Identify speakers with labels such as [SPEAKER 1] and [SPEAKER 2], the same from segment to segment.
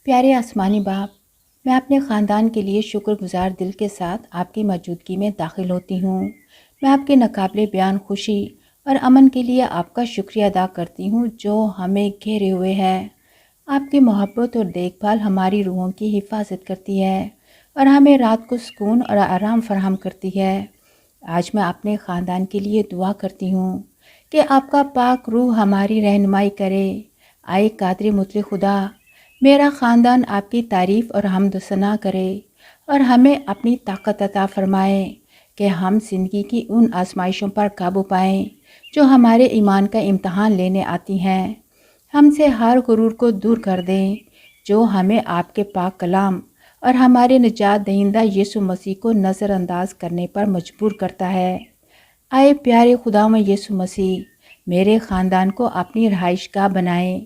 [SPEAKER 1] پیارے آسمانی باپ، میں اپنے خاندان کے لیے شکر گزار دل کے ساتھ آپ کی موجودگی میں داخل ہوتی ہوں۔ میں آپ کے ناقابل بیان خوشی اور امن کے لیے آپ کا شکریہ ادا کرتی ہوں جو ہمیں گھیرے ہوئے ہے۔ آپ کی محبت اور دیکھ بھال ہماری روحوں کی حفاظت کرتی ہے اور ہمیں رات کو سکون اور آرام فراہم کرتی ہے۔ آج میں اپنے خاندان کے لیے دعا کرتی ہوں کہ آپ کا پاک روح ہماری رہنمائی کرے۔ آئے قادر مطلق خدا، میرا خاندان آپ کی تعریف اور حمد و ثنا کرے اور ہمیں اپنی طاقت عطا فرمائے کہ ہم زندگی کی ان آزمائشوں پر قابو پائیں جو ہمارے ایمان کا امتحان لینے آتی ہیں۔ ہم سے ہر غرور کو دور کر دیں جو ہمیں آپ کے پاک کلام اور ہمارے نجات دہندہ یسوع مسیح کو نظر انداز کرنے پر مجبور کرتا ہے۔ آئے پیارے خداوند یسوع مسیح، میرے خاندان کو اپنی رہائش گاہ بنائیں۔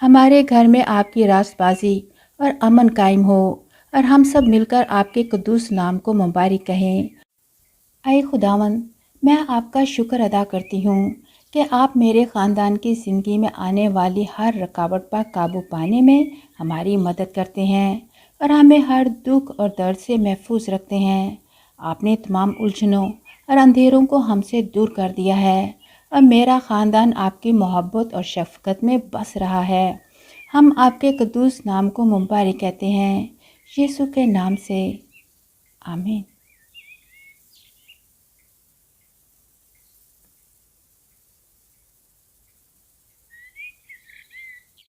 [SPEAKER 1] ہمارے گھر میں آپ کی راست بازی اور امن قائم ہو اور ہم سب مل کر آپ کے قدوس نام کو مبارک کہیں۔ اے خداوند، میں آپ کا شکر ادا کرتی ہوں کہ آپ میرے خاندان کی زندگی میں آنے والی ہر رکاوٹ پر قابو پانے میں ہماری مدد کرتے ہیں اور ہمیں ہر دکھ اور درد سے محفوظ رکھتے ہیں۔ آپ نے تمام الجھنوں اور اندھیروں کو ہم سے دور کر دیا ہے اور میرا خاندان آپ کی محبت اور شفقت میں بس رہا ہے۔ ہم آپ کے قدوس نام کو مبارک کہتے ہیں، یسوع کے نام سے، آمین۔